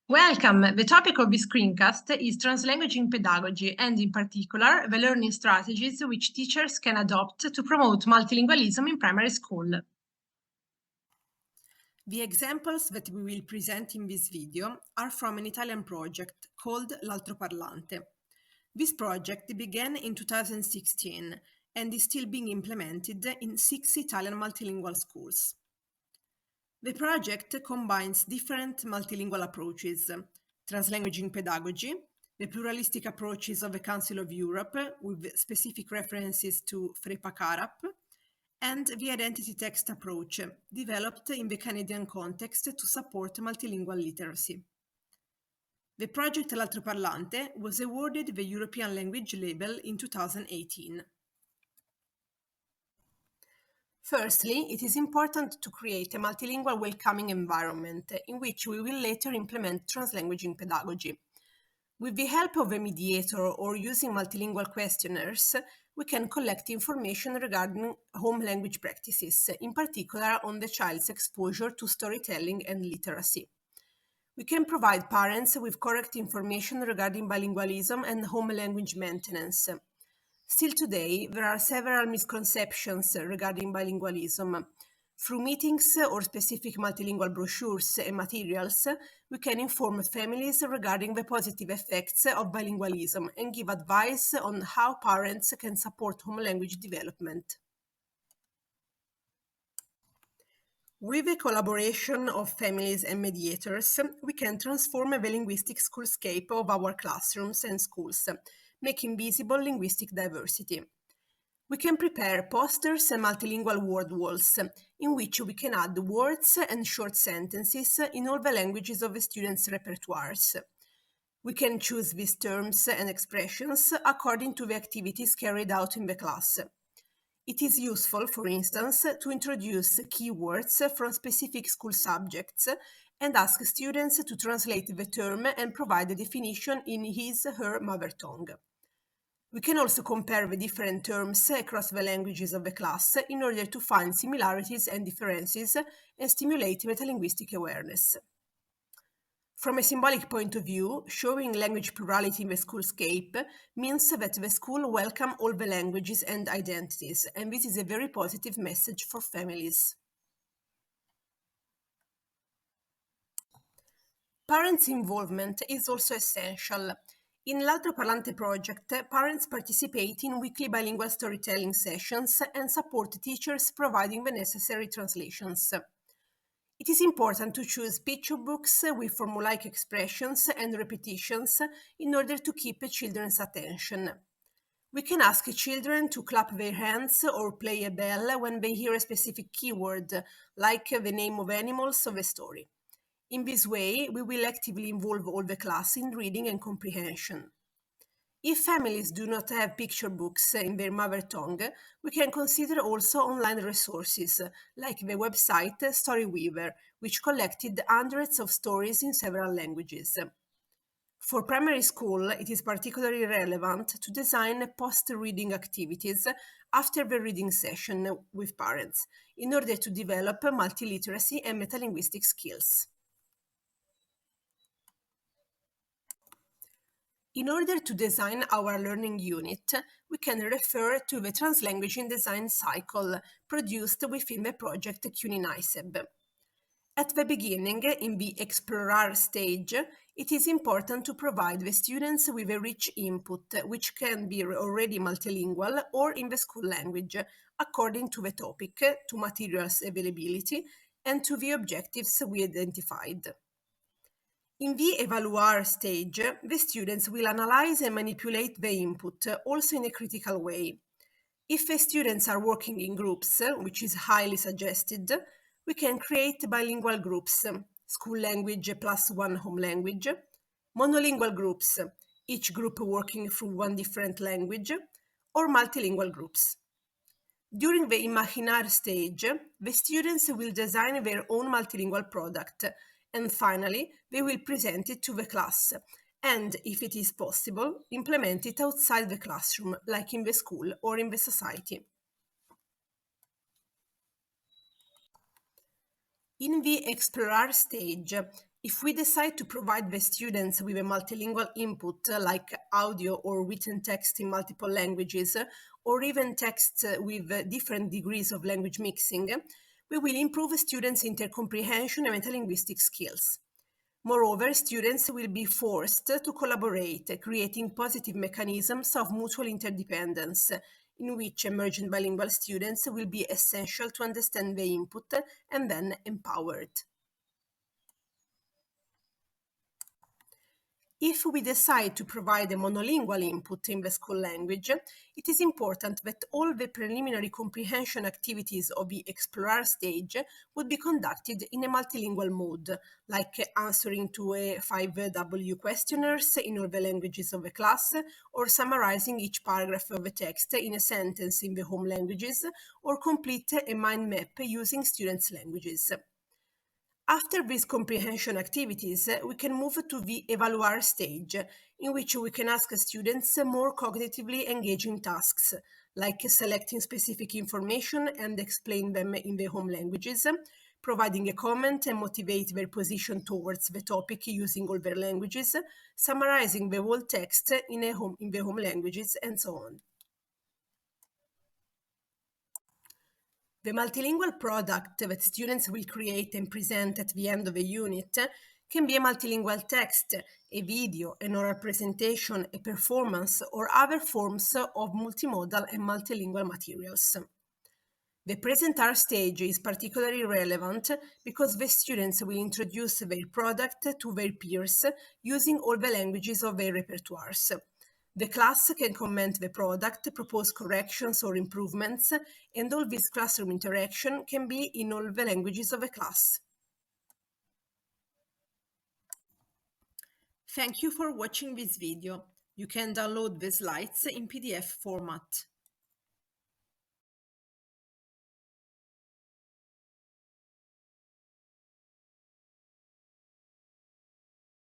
Welcome! The topic of this screencast is translanguaging pedagogy and, in particular, the learning strategies which teachers can adopt to promote multilingualism in primary school. The examples that we will present in this video are from an Italian project called L'altro parlante. This project began in 2016 and is still being implemented in 6 Italian multilingual schools. The project combines different multilingual approaches: translanguaging pedagogy, the pluralistic approaches of the Council of Europe with specific references to FREPA CARAP, and the identity text approach, developed in the Canadian context to support multilingual literacy. The project L'altro parlante was awarded the European Language Label in 2018. Firstly, it is important to create a multilingual welcoming environment in which we will later implement translanguaging pedagogy. With the help of a mediator or using multilingual questionnaires, we can collect information regarding home language practices, in particular on the child's exposure to storytelling and literacy. We can provide parents with correct information regarding bilingualism and home language maintenance. Still today, there are several misconceptions regarding bilingualism. Through meetings or specific multilingual brochures and materials, we can inform families regarding the positive effects of bilingualism and give advice on how parents can support home language development. With the collaboration of families and mediators, we can transform the linguistic schoolscape of our classrooms and schools, making visible linguistic diversity. We can prepare posters and multilingual word walls, in which we can add words and short sentences in all the languages of the students' repertoires. We can choose these terms and expressions according to the activities carried out in the class. It is useful, for instance, to introduce keywords from specific school subjects and ask students to translate the term and provide a definition in his/her mother tongue. We can also compare the different terms across the languages of the class in order to find similarities and differences and stimulate metalinguistic awareness. From a symbolic point of view, showing language plurality in the schoolscape means that the school welcomes all the languages and identities, and this is a very positive message for families. Parents' involvement is also essential. In l'altro parlante project, parents participate in weekly bilingual storytelling sessions and support teachers providing the necessary translations. It is important to choose picture books with formulaic expressions and repetitions in order to keep children's attention. We can ask children to clap their hands or play a bell when they hear a specific keyword, like the name of animals of a story. In this way, we will actively involve all the class in reading and comprehension. If families do not have picture books in their mother tongue, we can consider also online resources, like the website Storyweaver, which collected hundreds of stories in several languages. For primary school, it is particularly relevant to design post-reading activities after the reading session with parents, in order to develop multiliteracy and metalinguistic skills. In order to design our learning unit, we can refer to the Translanguaging design cycle produced within the project CUNY-NICEB. At the beginning, in the Explorar stage, it is important to provide the students with a rich input, which can be already multilingual or in the school language, according to the topic, to materials availability, and to the objectives we identified. In the Evaluar stage, the students will analyze and manipulate the input, also in a critical way. If the students are working in groups, which is highly suggested, we can create bilingual groups, school language plus one home language, monolingual groups, each group working through one different language, or multilingual groups. During the Imaginar stage, the students will design their own multilingual product, and finally, they will present it to the class, and, if it is possible, implement it outside the classroom, like in the school or in the society. In the Explorar stage, If we decide to provide the students with a multilingual input like audio or written text in multiple languages, or even text with different degrees of language mixing, we will improve students' intercomprehension and metalinguistic skills. Moreover, students will be forced to collaborate, creating positive mechanisms of mutual interdependence, in which emergent bilingual students will be essential to understand the input and then empowered. If we decide to provide a monolingual input in the school language, it is important that all the preliminary comprehension activities of the Explorer stage would be conducted in a multilingual mode, like answering to a 5W questionnaires in all the languages of the class, or summarizing each paragraph of the text in a sentence in the home languages, or complete a mind map using students' languages. After these comprehension activities, we can move to the evaluar stage, in which we can ask students more cognitively engaging tasks, like selecting specific information and explain them in their home languages, providing a comment and motivate their position towards the topic using all their languages, summarizing the whole text in their home languages, and so on. The multilingual product that students will create and present at the end of a unit can be a multilingual text, a video, an oral presentation, a performance, or other forms of multimodal and multilingual materials. The presentar stage is particularly relevant because the students will introduce their product to their peers using all the languages of their repertoires. The class can comment the product, propose corrections or improvements, and all this classroom interaction can be in all the languages of the class. Thank you for watching this video. You can download the slides in PDF format.